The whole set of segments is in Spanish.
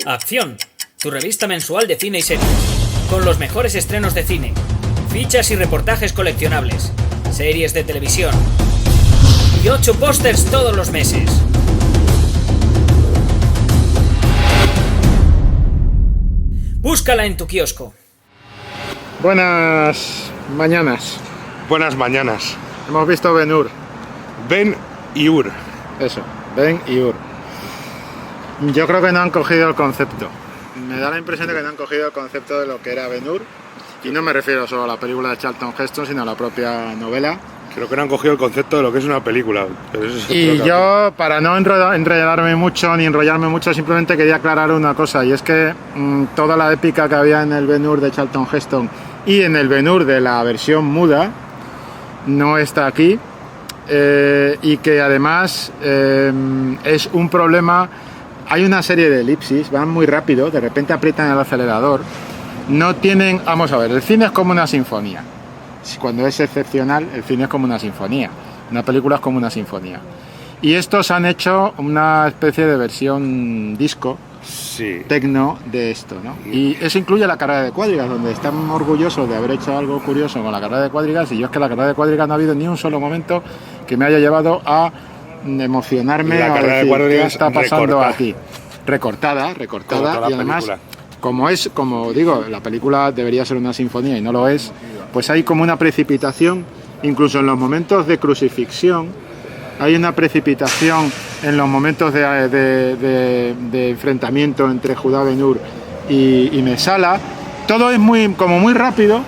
Acción, tu revista mensual de cine y series, con los mejores estrenos de cine, fichas y reportajes coleccionables, series de televisión y 8 pósters todos los meses. Búscala en tu kiosco. Buenas mañanas. Buenas mañanas. Hemos visto Ben-Hur. Ben y Ur. Eso, Ben y Hur. Yo creo que no han cogido el concepto. Me da la impresión de que no han cogido el concepto de lo que era Ben-Hur. Y no me refiero solo a la película de Charlton Heston, sino a la propia novela. Creo que no han cogido el concepto de lo que es una película. Pero eso es Y yo, para no enrollarme mucho, ni enrollarme mucho, simplemente quería aclarar una cosa. Y es que toda la épica que había en el Ben-Hur de Charlton Heston y en el Ben-Hur de la versión muda no está aquí. Y que además es un problema. Hay una serie de elipsis, van muy rápido, de repente aprietan el acelerador. No tienen, vamos a ver, el cine es como una sinfonía. Cuando es excepcional, el cine es como una sinfonía. Una película es como una sinfonía. Y estos han hecho una especie de versión disco, sí, tecno de esto, ¿no? Y eso incluye la carrera de cuadrigas, donde están orgullosos de haber hecho algo curioso con la carrera de cuadrigas. Y yo es que la carrera de cuadrigas no ha habido ni un solo momento que me haya llevado a emocionarme o decir qué está pasando aquí. Recortada y además, como digo, la película debería ser una sinfonía y no lo es, pues hay como una precipitación, incluso en los momentos de crucifixión, hay una precipitación en los momentos de enfrentamiento entre Judá Ben-Hur y Mesala. Todo es muy rápido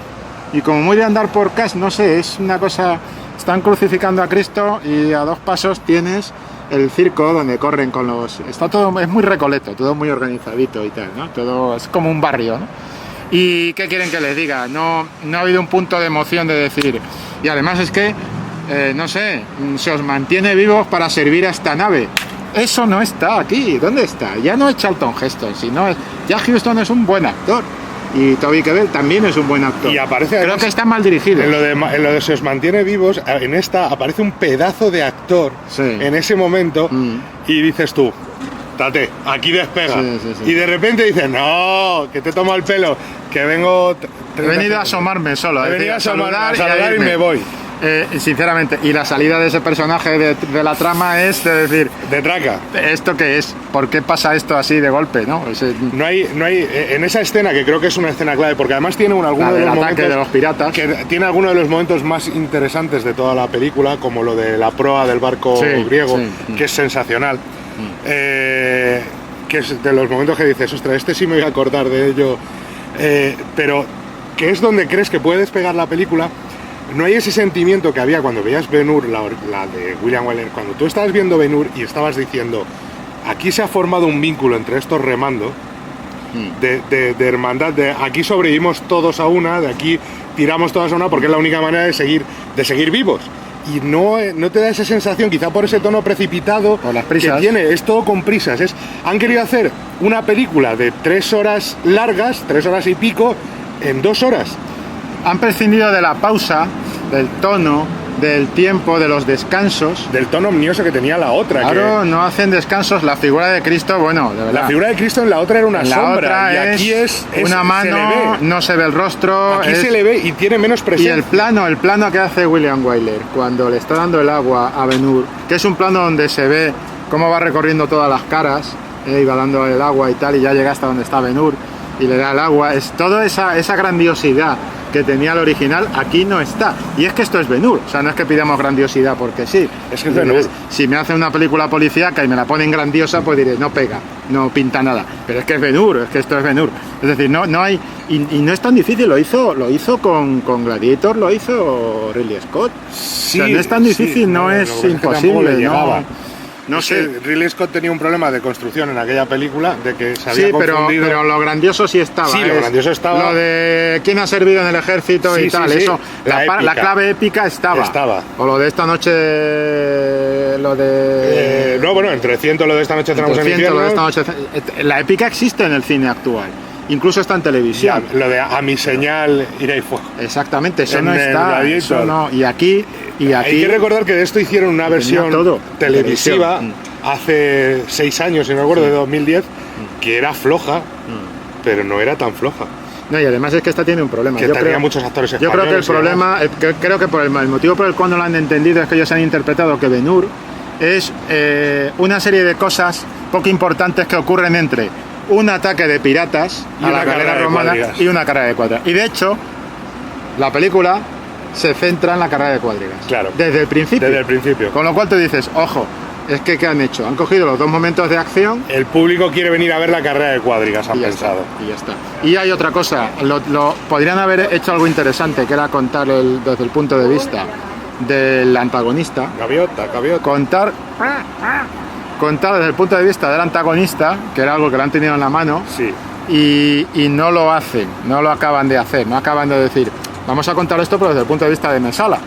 y como muy de andar por casa, no sé, es una cosa. Están crucificando a Cristo y a 2 pasos tienes el circo donde corren con los. Está todo, es muy recoleto, todo muy organizadito y tal, ¿no? Todo es como un barrio, ¿no? ¿Y qué quieren que les diga? No ha habido un punto de emoción de decir. Y además es que, no sé, se os mantiene vivos para servir a esta nave. Eso no está aquí. ¿Dónde está? Ya no es Charlton Heston, sino ya Huston es un buen actor. Y Toby Kebbell también es un buen actor. Y aparece, creo que está mal dirigido. En lo de se os mantiene vivos, en esta aparece un pedazo de actor, sí, en ese momento, y dices tú, date, aquí despega. Sí. Y de repente dices, no, que te tomo el pelo, que vengo. He venido a asomarme solo, he venido a saludar y me voy. Sinceramente, y la salida de ese personaje de la trama es de decir, de traca, ¿esto qué es? ¿Por qué pasa esto así de golpe? No hay en esa escena, que creo que es una escena clave, porque además tiene alguno de los momentos de los piratas, que tiene algunos de los momentos más interesantes de toda la película, como lo de la proa del barco griego, que es sensacional, que es de los momentos que dices, ostras, sí me voy a acordar de ello, pero que es donde crees que puede despegar la película. No hay ese sentimiento que había cuando veías Ben-Hur, la de William Wyler, cuando tú estabas viendo Ben-Hur y estabas diciendo, aquí se ha formado un vínculo entre estos remando, de hermandad, de aquí sobrevivimos todos a una, de aquí tiramos todos a una, porque es la única manera de seguir vivos. Y no te da esa sensación, quizá por ese tono precipitado por las prisas que tiene, es todo con prisas. Han querido hacer una película de 3 horas largas, 3 horas y pico, en 2 horas. Han prescindido de la pausa, del tono, del tiempo, de los descansos. Del tono omnioso que tenía la otra. Claro, no hacen descansos. La figura de Cristo, bueno, de verdad. La figura de Cristo en la otra era una sombra. Y aquí es una mano, no se ve el rostro. Aquí se le ve y tiene menos presencia. Y el plano que hace William Wyler cuando le está dando el agua a Ben-Hur, que es un plano donde se ve cómo va recorriendo todas las caras, y va dando el agua y tal, y ya llega hasta donde está Ben-Hur y le da el agua. Es toda esa grandiosidad que tenía el original, aquí no está. Y es que esto es Ben-Hur, o sea, no es que pidamos grandiosidad porque sí. Es que es Ben-Hur. Si me hace una película policíaca y me la ponen grandiosa, pues diré, no pega, no pinta nada. Pero es que es Ben-Hur, es que esto es Ben-Hur. Es decir, no hay. Y no es tan difícil, lo hizo con Gladiator, lo hizo Ridley Scott. Sí, o sea, no es tan difícil, no es imposible, No sé, Ridley Scott tenía un problema de construcción en aquella película, de que se había confundido. Pero lo grandioso sí estaba. Sí, lo grandioso estaba. Lo de quién ha servido en el ejército y tal, eso. La clave épica estaba. O lo de esta noche, lo de. No, bueno, entre 100 lo de esta noche cenamos en infierno. La épica existe en el cine actual. Incluso está en televisión. Ya, lo de a mi señal iré y fuego. Exactamente, eso no está. Eso no. Y aquí. Hay que recordar que de esto hicieron una versión televisiva hace 6 años, si no me acuerdo, de 2010, que era floja, pero no era tan floja. No, y además es que esta tiene un problema. Que tenía muchos actores españoles. Yo creo que el problema, creo que por el motivo por el cual no lo han entendido es que ellos han interpretado que Ben-Hur es una serie de cosas poco importantes que ocurren entre un ataque de piratas a la carrera romana y una carrera de cuadrigas. Y de hecho, la película se centra en la carrera de cuadrigas. Claro. Desde el principio. Desde el principio. Con lo cual tú dices, ojo, es que ¿qué han hecho? Han cogido los dos momentos de acción. El público quiere venir a ver la carrera de cuadrigas, han pensado. Y ya está. Y hay otra cosa, podrían haber hecho algo interesante, que era contar desde el punto de vista del antagonista. Gaviota. Contar desde el punto de vista del antagonista, que era algo que lo han tenido en la mano. Sí. Y no lo hacen, no lo acaban de hacer, no acaban de decir, vamos a contar esto pero desde el punto de vista de Messala,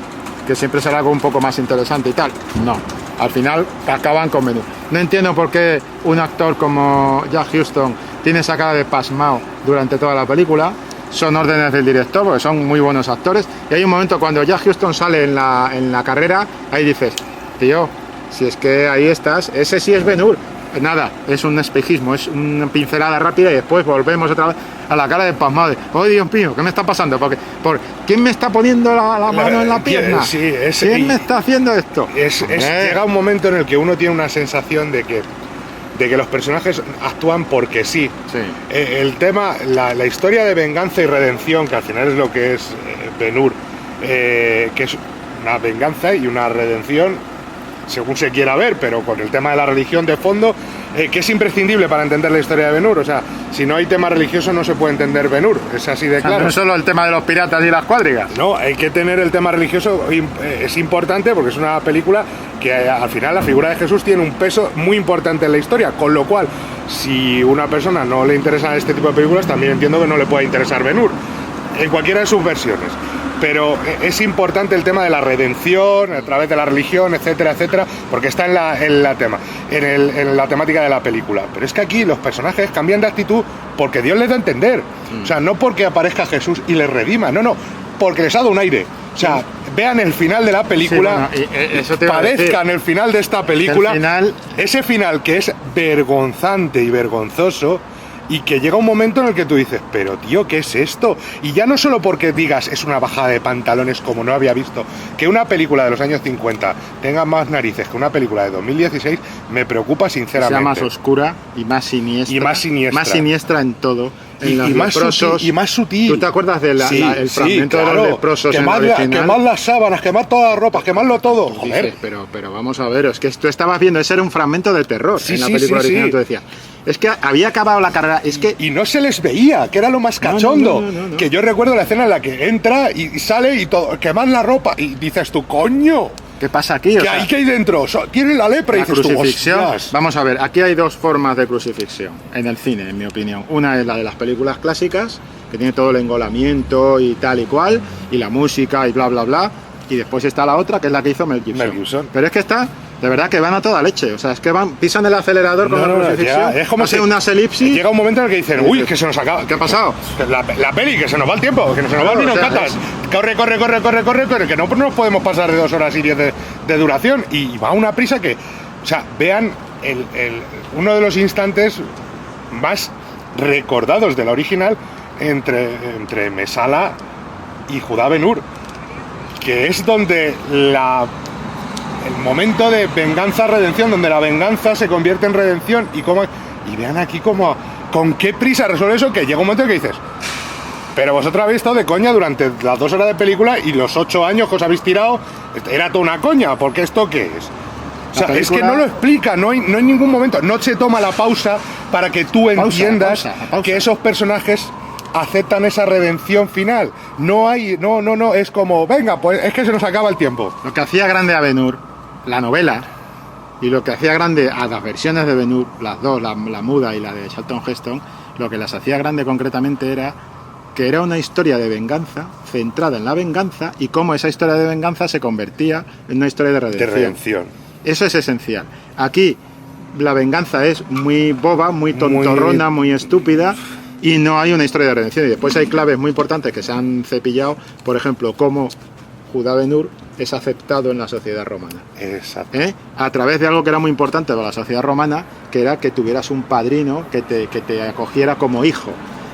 que siempre será algo un poco más interesante y tal. No, al final acaban con menú. No entiendo por qué un actor como Jack Huston tiene esa cara de pasmao durante toda la película. Son órdenes del director, porque son muy buenos actores. Y hay un momento cuando Jack Huston sale en la carrera, ahí dices, tío, si es que ahí estás, ese sí es Ben-Hur. Nada, es un espejismo, es una pincelada rápida y después volvemos otra vez a la cara de pasmado. ¡Oh, Dios mío! ¿Qué me está pasando? ¿Quién me está poniendo la mano en la pierna? Sí, ¿Quién me está haciendo esto? Llega un momento en el que uno tiene una sensación de que los personajes actúan porque sí. El tema, la historia de venganza y redención, que al final es lo que es Ben-Hur, que es una venganza y una redención según se quiera ver, pero con el tema de la religión de fondo, que es imprescindible para entender la historia de Ben-Hur. O sea, si no hay tema religioso no se puede entender Ben-Hur, es así de claro. No solo el tema de los piratas y las cuadrigas. No, hay que tener el tema religioso, es importante porque es una película que al final la figura de Jesús tiene un peso muy importante en la historia, con lo cual, si una persona no le interesa este tipo de películas, también entiendo que no le pueda interesar Ben-Hur, en cualquiera de sus versiones. Pero es importante el tema de la redención a través de la religión, etcétera, etcétera, porque está en la temática de la película. Pero es que aquí los personajes cambian de actitud porque Dios les da a entender. O sea, no porque aparezca Jesús y les redima, no, porque les ha dado un aire. O sea, vean el final de la película, padezcan el final de esta película, ese final que es vergonzante y vergonzoso. Y que llega un momento en el que tú dices, pero tío, ¿qué es esto? Y ya no solo porque digas, es una bajada de pantalones como no había visto, que una película de los años 50 tenga más narices que una película de 2016, me preocupa sinceramente. Sea más oscura y más siniestra. Más siniestra en todo. Y más sutil. ¿Tú te acuerdas del fragmento de los leprosos en el original? Quemar las sábanas, quemar todas las ropas, quemarlo todo. Joder. Dices, pero vamos a ver, es que tú estabas viendo, ese era un fragmento de terror en la película original, tú decías. Es que había acabado la carrera, Y no se les veía, que era lo más cachondo. No. Que yo recuerdo la escena en la que entra y sale y todo, queman la ropa. Y dices tú, coño, ¿qué pasa aquí? ¿Qué hay dentro? Tiene la lepra y dices crucifixión. Tú, vamos a ver, aquí hay dos formas de crucifixión en el cine, en mi opinión. Una es la de las películas clásicas, que tiene todo el engolamiento y tal y cual, y la música y bla, bla, bla. Y después está la otra, que es la que hizo Mel Gibson. Pero es que está... De verdad que van a toda leche, o sea, es que pisan el acelerador con la crucifixión, es como hacen unas elipsis. Llega un momento en el que dicen, uy, que se nos acaba. ¿Qué ha pasado? La peli, que se nos va el tiempo, que se nos va el vino, catas. Corre, que no nos podemos pasar de 2 horas y 10 de duración. Y va a una prisa que, o sea, vean uno de los instantes más recordados de la original entre Messala y Judá Ben-Hur, que es donde el momento de venganza-redención, donde la venganza se convierte en redención y vean aquí como con qué prisa resuelve eso, que llega un momento en que dices, pero vosotros habéis estado de coña durante las 2 horas de película y los 8 años que os habéis tirado, era toda una coña, porque ¿esto qué es? O sea, es que no lo explica, no hay ningún momento, no se toma la pausa para que tú entiendas que esos personajes aceptan esa redención final. No, es como, venga, pues es que se nos acaba el tiempo. Lo que hacía grande a Ben-Hur, la novela, y lo que hacía grande a las versiones de Ben-Hur, las dos, la muda y la de Charlton Heston, lo que las hacía grande concretamente era que era una historia de venganza centrada en la venganza y cómo esa historia de venganza se convertía en una historia de redención. Eso es esencial. Aquí la venganza es muy boba, muy tontorrona, muy estúpida, y no hay una historia de redención. Y después hay claves muy importantes que se han cepillado, por ejemplo, cómo Judá Ben-Hur es aceptado en la sociedad romana. Exacto. A través de algo que era muy importante para la sociedad romana, que era que tuvieras un padrino que te acogiera como hijo.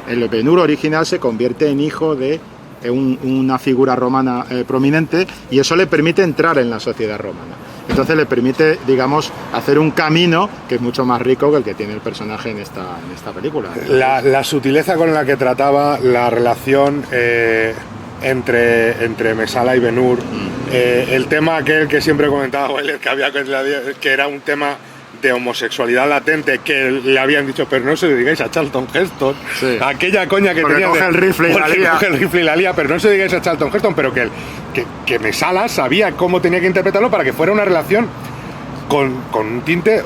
El Ben-Hur original se convierte en hijo de una figura romana prominente, y eso le permite entrar en la sociedad romana. Entonces le permite, digamos, hacer un camino que es mucho más rico que el que tiene el personaje en esta película. La sutileza con la que trataba la relación entre Messala y Ben-Hur, el tema aquel que siempre comentaba Weller, que era un tema de homosexualidad latente, que le habían dicho, pero no se dedigáis a Charlton Heston, sí. Aquella coña que tenía coge el rifle y la lía, pero no se dedigáis a Charlton Heston, pero que Messala sabía cómo tenía que interpretarlo para que fuera una relación con un tinte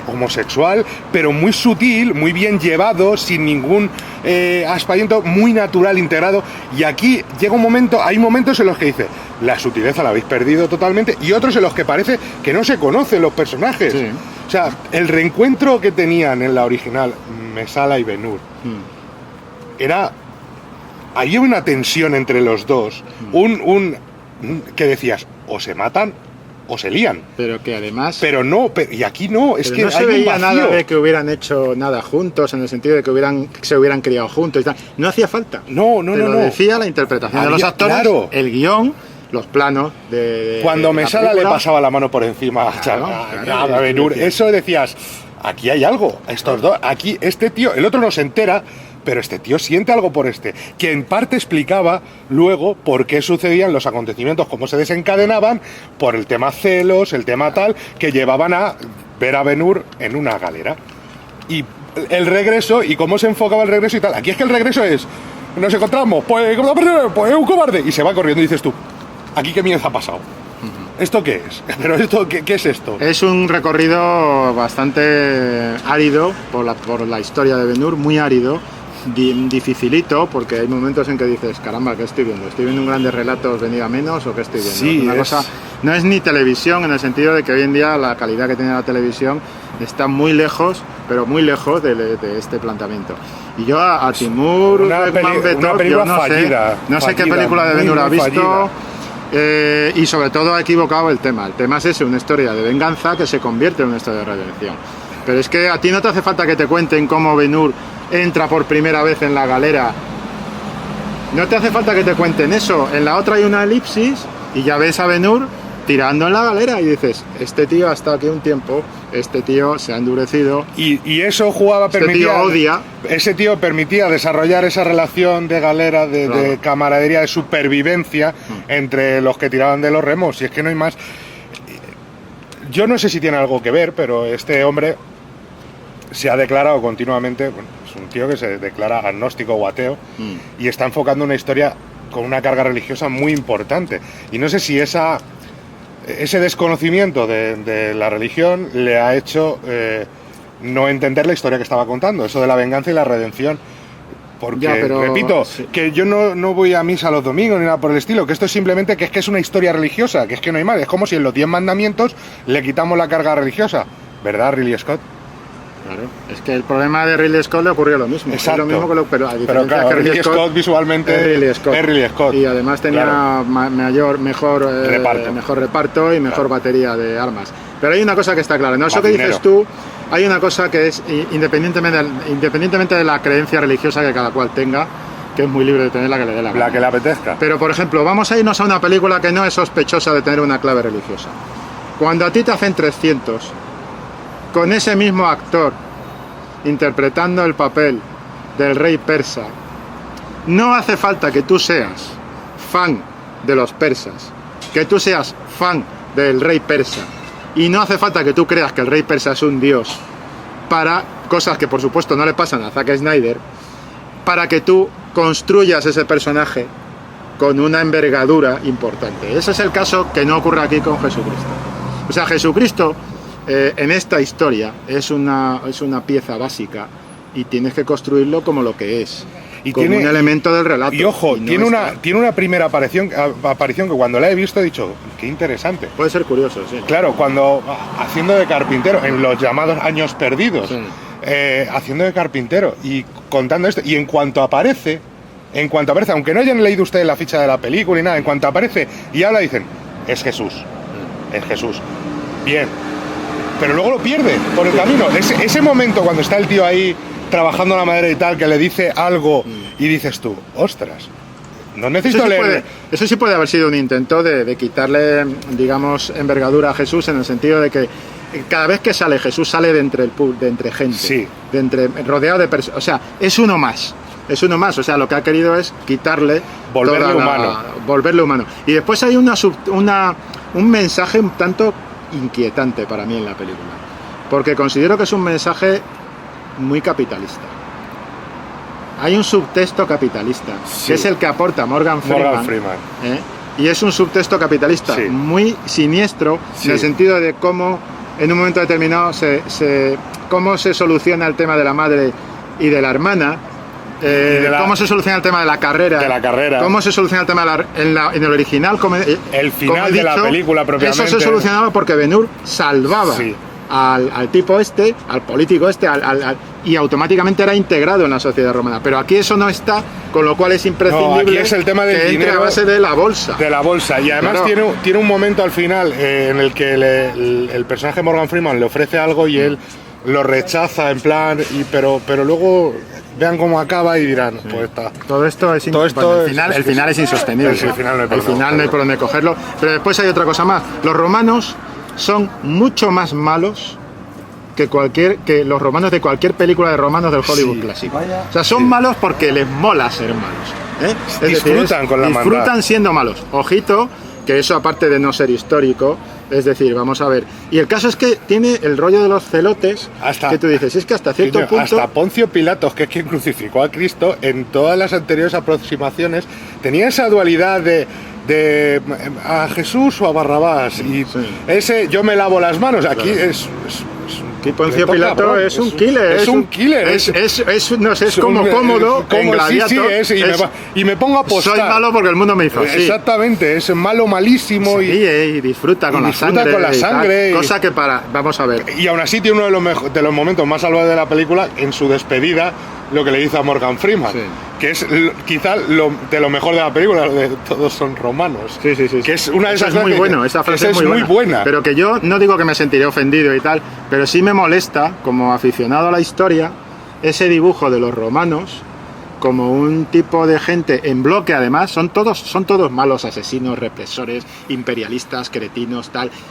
homosexual, pero muy sutil, muy bien llevado, sin ningún aspaviento, muy natural, integrado. Y aquí llega un momento, hay momentos en los que dice, la sutileza la habéis perdido totalmente, y otros en los que parece que no se conocen los personajes. Sí. O sea, el reencuentro que tenían en la original, Messala y Ben-Hur, había una tensión entre los dos, que decías, o se matan o se lían. Pero que además... y aquí no, es que no se veía nada de que hubieran hecho nada juntos, en el sentido de que se hubieran criado juntos y tal. No hacía falta. No. Decía la interpretación de los actores, claro. El guión, los planos de cuando Messala le pasaba la mano por encima a Ben-Hur, eso decías, aquí hay algo, estos dos, aquí este tío, el otro no se entera, pero este tío siente algo por que en parte explicaba luego por qué sucedían los acontecimientos, cómo se desencadenaban, por el tema celos, el tema tal, que llevaban a ver a Ben-Hur en una galera. Y el regreso, y cómo se enfocaba el regreso y tal. Aquí es que el regreso es, nos encontramos, pues un cobarde, y se va corriendo y dices tú, ¿aquí qué mierda ha pasado? ¿Esto qué es? ¿Pero esto qué es esto? Es un recorrido bastante árido por la historia de Ben-Hur, muy árido, dificilito, porque hay momentos en que dices, caramba, ¿qué estoy viendo? ¿Estoy viendo un grande relatos venido a menos o qué estoy viendo? Sí, cosa, no es ni televisión, en el sentido de que hoy en día la calidad que tiene la televisión está muy lejos, pero muy lejos de este planteamiento. Y yo a Timur Bekmambetov, no sé qué película de Ben-Hur ha visto, y sobre todo ha equivocado el tema. El tema es ese, una historia de venganza que se convierte en una historia de redención. Pero es que a ti no te hace falta que te cuenten cómo Ben-Hur entra por primera vez en la galera. No te hace falta que te cuenten eso. En la otra hay una elipsis y ya ves a Ben-Hur tirando en la galera y dices, este tío ha estado aquí un tiempo, este tío se ha endurecido. Y eso jugaba, ese tío permitía desarrollar esa relación de galera, de camaradería, de supervivencia entre los que tiraban de los remos. Y es que no hay más. Yo no sé si tiene algo que ver, pero este hombre se ha declarado continuamente, bueno, es un tío que se declara agnóstico o ateo, y está enfocando una historia con una carga religiosa muy importante. Y no sé si ese desconocimiento de la religión le ha hecho no entender la historia que estaba contando, eso de la venganza y la redención. Porque, repito, sí, que yo no voy a misa los domingos ni nada por el estilo, que esto es simplemente que es una historia religiosa, que es que no hay más. Es como si en los 10 mandamientos le quitamos la carga religiosa. ¿Verdad, Ridley Scott? Claro, es que el problema de Ridley Scott le ocurrió lo mismo. Exacto. Es lo mismo pero a diferencia claro, que Ridley Scott visualmente es Ridley Scott. Y además tenía mejor reparto y mejor batería de armas. Pero hay una cosa que está clara, ¿no? Eso que dices tú, hay una cosa que es, independientemente de la creencia religiosa que cada cual tenga, que es muy libre de tener la que le dé la gana. La que le apetezca. Pero, por ejemplo, vamos a irnos a una película que no es sospechosa de tener una clave religiosa. Cuando a ti te hacen 300, con ese mismo actor interpretando el papel del rey persa, no hace falta que tú seas fan de los persas, que tú seas fan del rey persa, y no hace falta que tú creas que el rey persa es un dios, para cosas que por supuesto no le pasan a Zack Snyder, para que tú construyas ese personaje con una envergadura importante. Ese es el caso que no ocurre aquí con Jesucristo. O sea, Jesucristo en esta historia es una pieza básica y tienes que construirlo como lo que es, y como un elemento del relato. Y ojo, tiene una primera aparición que cuando la he visto he dicho, qué interesante. Puede ser curioso, sí. Claro, cuando haciendo de carpintero, en los llamados años perdidos, sí, haciendo de carpintero y contando esto, y en cuanto aparece, aunque no hayan leído ustedes la ficha de la película y nada, en cuanto aparece y habla, dicen, es Jesús. Es Jesús. Bien. Pero luego lo pierde por el camino. Ese momento cuando está el tío ahí trabajando la madera y tal, que le dice algo y dices tú, ostras, no necesito leer. Eso sí puede haber sido un intento de quitarle, digamos, envergadura a Jesús, en el sentido de que cada vez que sale Jesús sale de entre gente, sí, rodeado de personas, o sea, es uno más, o sea, lo que ha querido es quitarle, volverle humano. Y después hay un mensaje un tanto inquietante para mí en la película, porque considero que es un mensaje muy capitalista. Hay un subtexto capitalista, sí, que es el que aporta Morgan Freeman. Y es un subtexto capitalista, sí, muy siniestro, sí, en el sentido de cómo en un momento determinado cómo se soluciona el tema de la madre y de la hermana, cómo se soluciona el tema de la carrera, cómo se soluciona el tema en el original, el final de la película propiamente. Eso se solucionaba porque Ben-Hur salvaba, sí, al tipo al político y automáticamente era integrado en la sociedad romana. Pero aquí eso no está, con lo cual es imprescindible, aquí es el tema del que dinero, entre a base de la bolsa. Y además, claro, tiene un momento al final en el que el personaje Morgan Freeman le ofrece algo y él lo rechaza en plan, pero luego vean cómo acaba y dirán, sí, pues está. Todo esto es el final es insostenible. El final no hay por dónde cogerlo. Pero después hay otra cosa más. Los romanos son mucho más malos que los romanos de cualquier película de romanos del Hollywood, sí, clásico. O sea, son, sí, malos porque les mola ser malos. Disfrutan siendo malos. Ojito, que eso, aparte de no ser histórico, es decir, vamos a ver. Y el caso es que tiene el rollo de los celotes, que tú dices, es que hasta cierto punto... Hasta Poncio Pilatos, que es quien crucificó a Cristo, en todas las anteriores aproximaciones, tenía esa dualidad de a Jesús o a Barrabás. Y sí, ese yo me lavo las manos. Aquí, claro, es Poncio Pilato es un killer. Es como cómodo en Gladiator. Y me pongo a apostar. Soy malo porque el mundo me hizo así. Exactamente, es malo malísimo. Sí, y disfruta con la sangre. Cosa que vamos a ver. Y aún así tiene uno de los momentos más salvajes de la película en su despedida, lo que le dice a Morgan Freeman, sí, que es quizá de lo mejor de la película, de todos son romanos. Sí. Que es una de esas es muy bueno, esa frase es muy buena. Pero que yo no digo que me sentiré ofendido y tal, pero sí me molesta, como aficionado a la historia, ese dibujo de los romanos como un tipo de gente en bloque. Además son todos malos, asesinos, represores, imperialistas, cretinos,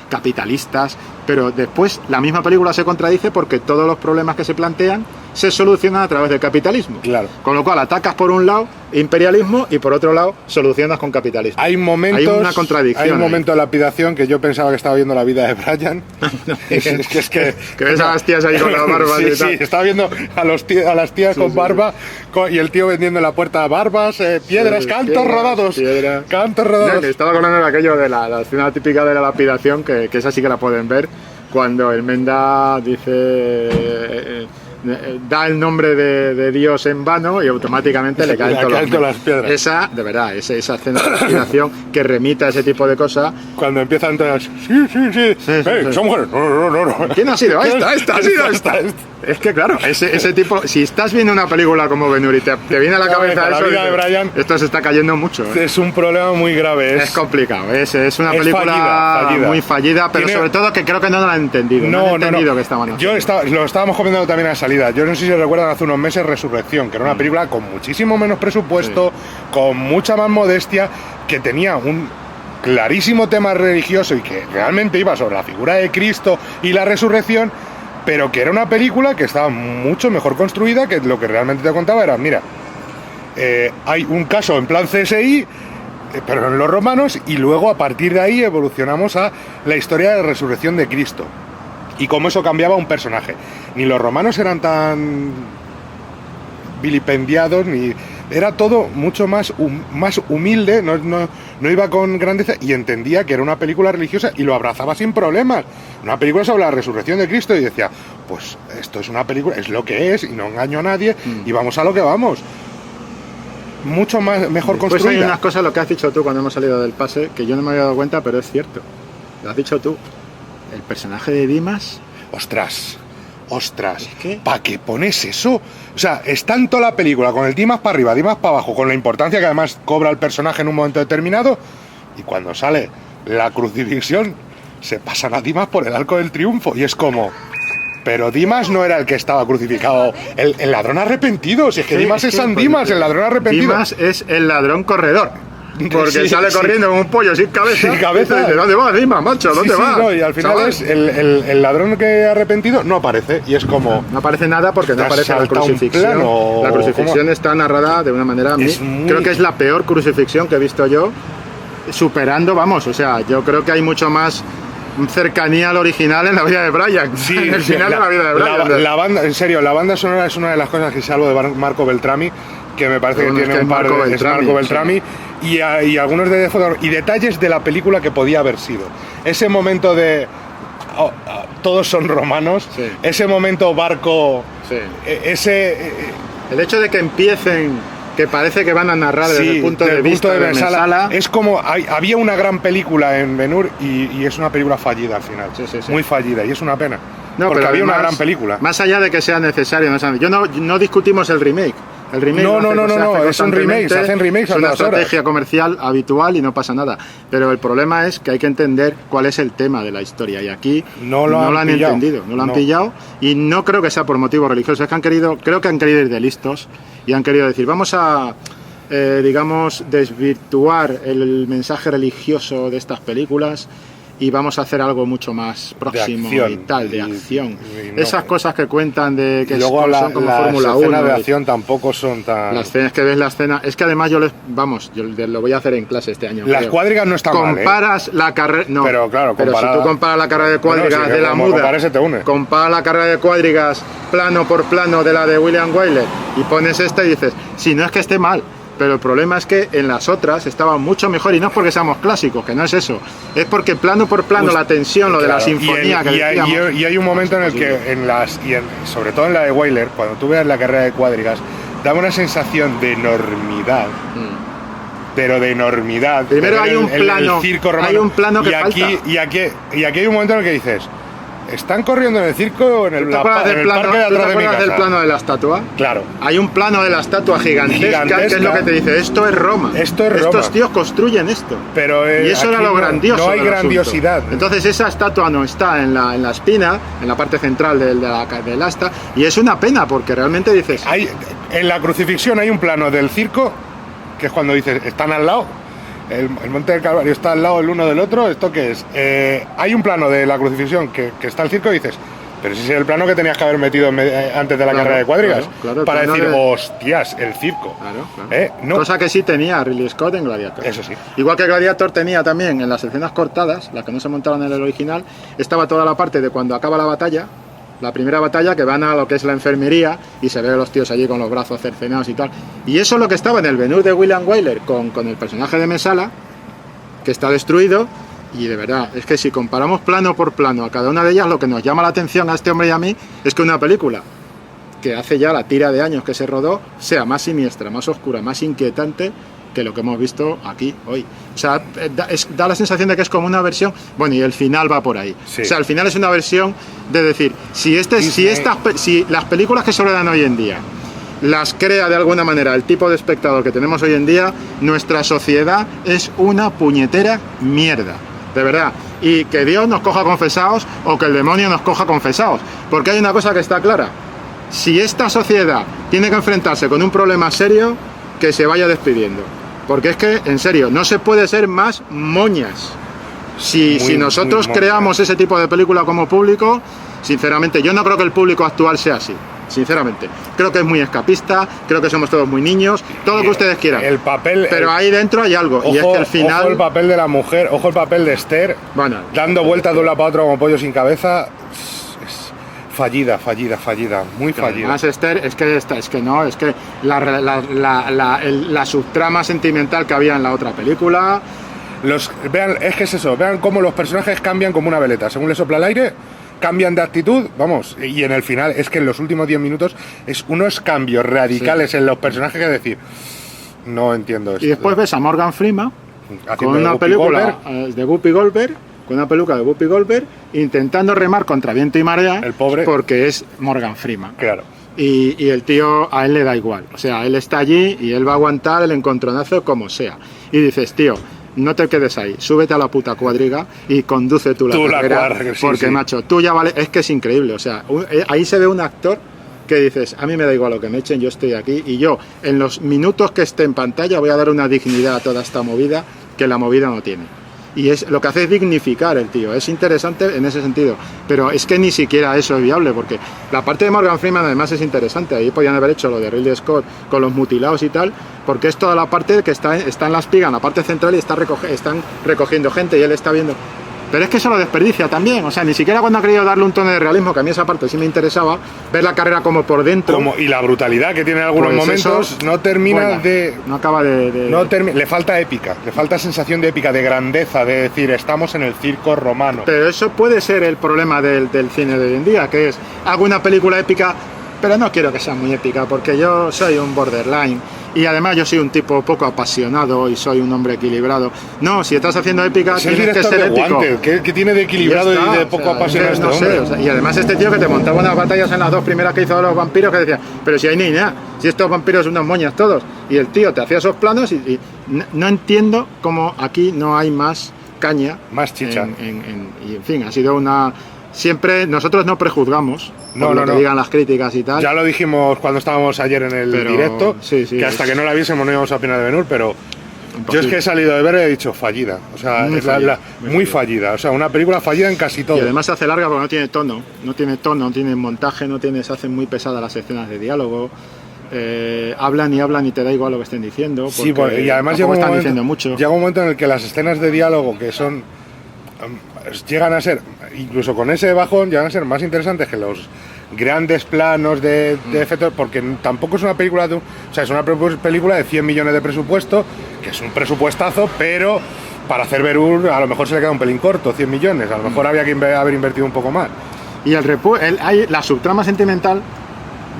capitalistas, pero después la misma película se contradice porque todos los problemas que se plantean se solucionan a través del capitalismo. Claro. Con lo cual atacas por un lado imperialismo y por otro lado solucionas con capitalismo. Hay una contradicción. Hay un momento de lapidación que yo pensaba que estaba viendo la vida de Brian. que ves a las tías ahí con la barba. Sí, estaba viendo a las tías con barba y el tío vendiendo en la puerta barbas, piedras, cantos rodados. Cantos rodados. No, estaba hablando de aquello de la escena típica de la lapidación, que esa sí que la pueden ver, cuando el Menda dice... da el nombre de Dios en vano y automáticamente le caen todas las piedras. Esa, de verdad, esa escena de lapidación que remita a ese tipo de cosas. Cuando empiezan todas, sí. Son mujeres. No. ¿Quién ha sido? Esta ha sido esta. Es que claro, ese tipo, si estás viendo una película como Ben-Hur y te viene a la cabeza la eso, vida de Brian, esto se está cayendo mucho. Es un problema muy grave. Es complicado, es una película fallida. Muy fallida, pero sobre todo que creo que no lo han entendido. No han entendido que estaban haciendo. Lo estábamos comentando también a la salida. Yo no sé si recuerdan hace unos meses Resurrección, que era una película con muchísimo menos presupuesto, sí, con mucha más modestia, que tenía un clarísimo tema religioso y que realmente iba sobre la figura de Cristo y la resurrección, pero que era una película que estaba mucho mejor construida, que lo que realmente te contaba era, mira, hay un caso en plan CSI, pero en los romanos, y luego a partir de ahí evolucionamos a la historia de resurrección de Cristo y cómo eso cambiaba un personaje. Ni los romanos eran tan vilipendiados, ni era todo mucho más humilde, no iba con grandeza y entendía que era una película religiosa y lo abrazaba sin problemas. Una película sobre la resurrección de Cristo y decía, pues esto es una película, es lo que es y no engaño a nadie y vamos a lo que vamos. Mucho mejor construida. Pues hay unas cosas, lo que has dicho tú cuando hemos salido del pase, que yo no me había dado cuenta, pero es cierto. Lo has dicho tú. El personaje de Dimas... Ostras, ¿para qué pones eso? O sea, es tanto la película con el Dimas para arriba, Dimas para abajo, con la importancia que además cobra el personaje en un momento determinado, y cuando sale la crucifixión se pasan a Dimas por el Arco del Triunfo y es como... Pero Dimas no era el que estaba crucificado, el ladrón arrepentido, si es que Dimas es San Dimas, el ladrón arrepentido. Dimas es el ladrón corredor. Porque sale corriendo como un pollo sin cabeza. Sin cabeza. Y dice, ¿dónde vas, Dimas, macho? ¿Dónde vas? No, y al final ¿sabes? es el ladrón que arrepentido no aparece. Y es como... No aparece nada porque no aparece la crucifixión. Plano, la crucifixión está narrada de una manera... Creo que es la peor crucifixión que he visto yo. Superando, vamos, o sea, yo creo que hay mucho más cercanía al original en la vida de Brian. Sí, en el final de la vida de Brian. La banda, en serio, la banda sonora es una de las cosas que salvo de Marco Beltrami, que me parece que tiene un par de... Es Marco Beltrami. Sí. Y algunos de y detalles de la película que podía haber sido. Ese momento de... todos son romanos. Sí. Ese momento barco... Sí. El hecho de que empiecen... que parece que van a narrar desde el punto de vista de Messala. Es como, había una gran película en Ben-Hur y es una película fallida al final, sí. Muy fallida, y es una pena, porque había una gran película. Más allá de que sea necesario, no discutimos el remake. El remake no, es un remake, se hacen remakes a todas horas. Es una estrategia horas. comercial habitual y no pasa nada. Pero el problema es que hay que entender cuál es el tema de la historia. Y aquí no lo han entendido, no lo han pillado. Y no creo que sea por motivos religiosos. Es que creo que han querido ir de listos y han querido decir, vamos a, digamos, desvirtuar el mensaje religioso de estas películas y vamos a hacer algo mucho más próximo y tal, de acción. Esas cosas que cuentan de que luego son como Fórmula 1. Las escenas de acción tampoco son tan... Las escenas que ves, es que además yo lo voy a hacer en clase este año. Las cuadrigas no están mal, comparas la carrera... No, pero claro, pero si tú comparas la carrera de cuadrigas de la muda, comparas la carrera de cuadrigas plano por plano de la de William Wyler y pones esta y dices, si no es que esté mal. Pero el problema es que en las otras estaba mucho mejor, y no es porque seamos clásicos, que no es eso, es porque plano por plano la tensión, lo de la sinfonía y hay un momento en el que sobre todo en la de Wyler, cuando tú veas la carrera de cuadrigas, daba una sensación de enormidad. Pero de enormidad. Primero hay un plano, hay un plano que falta. Y aquí hay un momento en el que dices, ¿están corriendo en el circo o en el parque de atrás de mi casa? ¿Del plano de la estatua? Claro. Hay un plano de la estatua gigantesca, que es lo que te dice, esto es Roma. Estos tíos construyen esto. Pero y eso era lo grandioso. No hay grandiosidad. Asunto. Entonces esa estatua no está en la espina, en la parte central del asta, y es una pena porque realmente dices... En la crucifixión hay un plano del circo, que es cuando dices, están al lado. El Monte del Calvario está al lado el uno del otro. ¿Esto qué es? Hay un plano de la crucifixión que está el circo y dices, pero ese es el plano que tenías que haber metido antes de la carrera de cuadrigas, para decir, hostias, el circo. No. Cosa que sí tenía Ridley Scott en Gladiator. Eso sí. Igual que Gladiator tenía también en las escenas cortadas, las que no se montaron en el original, estaba toda la parte de cuando acaba la batalla, la primera batalla, que van a lo que es la enfermería y se ve a los tíos allí con los brazos cercenados y tal. Y eso es lo que estaba en el Ben-Hur de William Wyler con el personaje de Messala, que está destruido. Y de verdad, es que si comparamos plano por plano a cada una de ellas, lo que nos llama la atención a este hombre y a mí es que una película que hace ya la tira de años que se rodó sea más siniestra, más oscura, más inquietante que lo que hemos visto aquí hoy. O sea, da la sensación de que es como una versión... Bueno, y el final va por ahí. Sí. O sea, el final es una versión de decir, si las películas que se rodan hoy en día las crea de alguna manera el tipo de espectador que tenemos hoy en día, nuestra sociedad es una puñetera mierda. De verdad. Y que Dios nos coja confesados o que el demonio nos coja confesados. Porque hay una cosa que está clara. Si esta sociedad tiene que enfrentarse con un problema serio, que se vaya despidiendo. Porque es que, en serio, no se puede ser más moñas. Si nosotros creamos ese tipo de película como público, sinceramente, yo no creo que el público actual sea así. Sinceramente, creo que es muy escapista, creo que somos todos muy niños, todo lo que ustedes quieran. Pero ahí dentro hay algo, y es que al final... Ojo el papel de la mujer, ojo el papel de Esther, dando vueltas de un lado para otro como pollo sin cabeza. Fallida, muy fallida. Además Esther, es que la subtrama sentimental que había en la otra película... Vean cómo los personajes cambian como una veleta, según le sopla el aire, cambian de actitud, vamos, y en el final es que en los últimos 10 minutos es unos cambios radicales en los personajes que decir, no entiendo esto. Y después ves a Morgan Freeman con una película de Whoopi Goldberg, con una peluca de Whoopi Goldberg, intentando remar contra viento y marea, el pobre, porque es Morgan Freeman. Claro. Y el tío, a él le da igual. O sea, él está allí y él va a aguantar el encontronazo como sea. Y dices, tío, no te quedes ahí, súbete a la puta cuadriga y conduce tú la carrera, porque macho, tú ya vale, es que es increíble, o sea, ahí se ve un actor que dices, a mí me da igual lo que me echen, yo estoy aquí y yo en los minutos que esté en pantalla voy a dar una dignidad a toda esta movida que la movida no tiene. Y es lo que hace es dignificar el tío, es interesante en ese sentido, pero es que ni siquiera eso es viable, porque la parte de Morgan Freeman además es interesante, ahí podían haber hecho lo de Ridley Scott con los mutilados y tal, porque es toda la parte que está en la espiga, en la parte central, y están recogiendo gente y él está viendo. Pero es que eso lo desperdicia también, o sea, ni siquiera cuando ha querido darle un tono de realismo, que a mí esa parte sí me interesaba, ver la carrera como por dentro. Y la brutalidad que tiene en algunos momentos, eso, no termina de... No acaba de... le falta épica, le falta sensación de épica, de grandeza, de decir, estamos en el circo romano. Pero eso puede ser el problema del cine de hoy en día, que es, hago una película épica, pero no quiero que sea muy épica, porque yo soy un borderline. Y además yo soy un tipo poco apasionado y soy un hombre equilibrado. No, si estás haciendo épica, tienes que ser épico. ¿Qué tiene de equilibrado y de poco apasionado este hombre? No sé, y además este tío que te montaba unas batallas en las dos primeras que hizo de los vampiros, que decía, pero si hay ni nada, si estos vampiros son unos moñas todos. Y el tío te hacía esos planos y no entiendo cómo aquí no hay más caña. Más chicha. Y en fin, ha sido una... Siempre, nosotros no prejuzgamos lo que digan las críticas y tal. Ya lo dijimos cuando estábamos ayer en el directo, que hasta que no la viésemos no íbamos a opinar de Ben-Hur, pero yo es que he salido de ver y he dicho fallida. O sea, muy fallida. O sea, una película fallida en casi todo. Y además se hace larga porque no tiene tono, no tiene montaje, se hacen muy pesadas las escenas de diálogo. Hablan y te da igual lo que estén diciendo. Sí, y además llega un momento en el que las escenas de diálogo que son... llegan a ser, incluso con ese bajón, llegan a ser más interesantes que los grandes planos de efectos, porque tampoco es una película o sea, es una película de 100 millones de presupuesto, que es un presupuestazo, pero para hacer Ben-Hur a lo mejor se le queda un pelín corto, 100 millones, a lo mejor había que haber invertido un poco más. Y la subtrama sentimental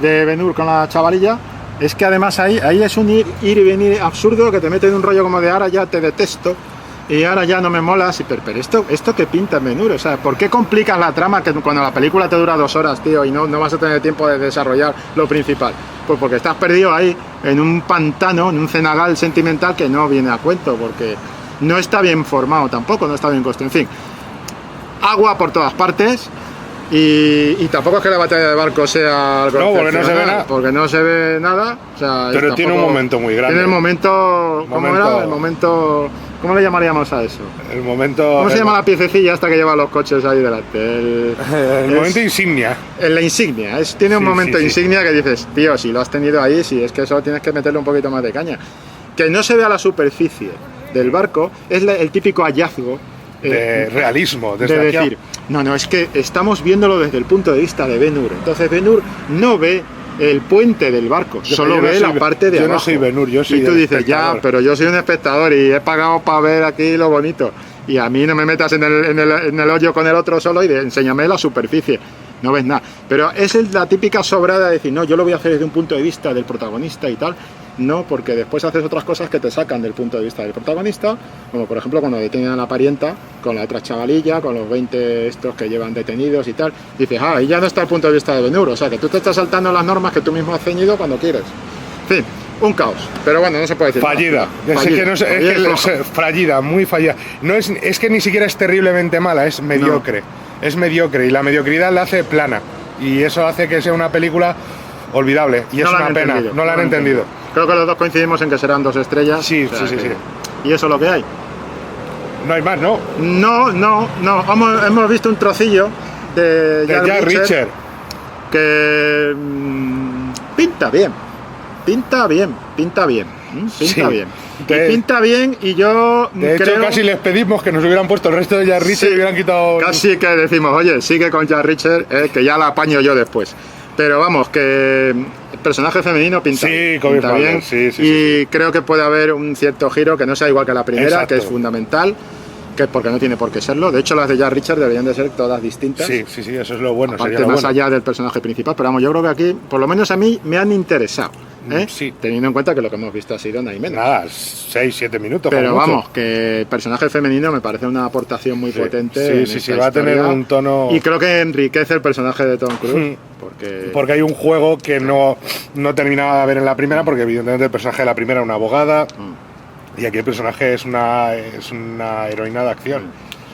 de Ben-Hur con la chavalilla es que además ahí es un ir y venir absurdo, que te mete en un rollo como de ahora ya te detesto y ahora ya no me molas, pero esto que pinta en Ben-Hur, o sea, ¿por qué complicas la trama que cuando la película te dura 2 horas, tío, y no vas a tener tiempo de desarrollar lo principal? Pues porque estás perdido ahí en un pantano, en un cenagal sentimental que no viene a cuento, porque no está bien formado tampoco, no está bien construido, en fin, agua por todas partes. Y tampoco es que la batalla de barco sea algo porque no se ve nada. Porque no se ve nada. O sea, pero tiene un momento muy grande. Tiene el momento... ¿Cómo era? El momento... ¿Cómo le llamaríamos a eso? El momento... ¿Cómo se llama la piececilla hasta que lleva los coches ahí delante? El momento insignia. La insignia. Tiene un momento insignia que dices, tío, si lo has tenido ahí, si es que eso tienes que meterle un poquito más de caña. Que no se vea la superficie del barco es el típico hallazgo de realismo, de decir, no, es que estamos viéndolo desde el punto de vista de Ben-Hur. Entonces Ben-Hur no ve el puente del barco, solo ve la parte de abajo. Yo no soy Ben-Hur, yo soy y tú dices, ya, pero yo soy un espectador y he pagado para ver aquí lo bonito. Y a mí no me metas en el hoyo con el otro solo y enséñame la superficie. No ves nada. Pero es la típica sobrada de decir, no, yo lo voy a hacer desde un punto de vista del protagonista y tal. No, porque después haces otras cosas que te sacan del punto de vista del protagonista, como por ejemplo cuando detienen a la parienta con la otra chavalilla, con los 20 estos que llevan detenidos y tal, dices, ahí ya no está el punto de vista de Ben-Hur, o sea que tú te estás saltando las normas que tú mismo has ceñido cuando quieres. En fin, un caos, pero bueno, no se puede decir fallida, fallida, muy fallida. No es que ni siquiera es terriblemente mala, es mediocre, es mediocre, y la mediocridad la hace plana, y eso hace que sea una película olvidable, y es una pena, no la han entendido. Creo que los dos coincidimos en que serán 2 estrellas. Sí. Y eso es lo que hay. No hay más, ¿no? No. Hemos visto un trocillo de Jack Reacher que pinta bien. Pinta bien. Pinta bien y yo de hecho casi les pedimos que nos hubieran puesto el resto de Jack Reacher y hubieran quitado... Casi que decimos, oye, sigue con Jack Reacher, que ya la apaño yo después. Pero vamos, que el personaje femenino pinta bien. Sí. Creo que puede haber un cierto giro que no sea igual que la primera. Exacto. Que es fundamental, que porque no tiene por qué serlo. De hecho, las de Jack Reacher deberían de ser todas distintas. Sí, eso es lo bueno. Aparte, más allá del personaje principal. Pero vamos, yo creo que aquí, por lo menos a mí, me han interesado. Sí. Teniendo en cuenta que lo que hemos visto ha sido nada y menos. Nada, 6-7 minutos. Pero vamos, que el personaje femenino me parece una aportación muy potente. Sí, va a tener un tono... Y creo que enriquece el personaje de Tom Cruise. Porque hay un juego que no terminaba de ver en la primera, porque evidentemente el personaje de la primera era una abogada. Y aquí el personaje es una heroína de acción.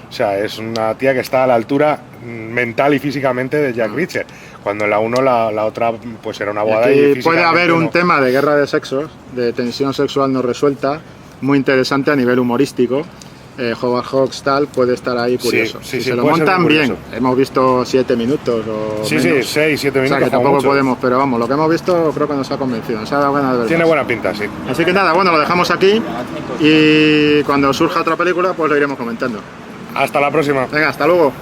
O sea, es una tía que está a la altura mental y físicamente de Jack Reacher. Cuando en la 1 la otra pues era una abogada y puede haber un tema de guerra de sexos, de tensión sexual no resuelta, muy interesante a nivel humorístico. Howard Hawks tal puede estar ahí curioso. Sí, se lo montan bien. Hemos visto 7 minutos o sí, menos. 6, 7 minutos. O sea que tampoco podemos, pero vamos, lo que hemos visto creo que nos ha convencido, nos ha dado ganas de ver. Tiene buena pinta, sí. Así que nada, bueno, lo dejamos aquí y cuando surja otra película pues lo iremos comentando. Hasta la próxima. Venga, hasta luego.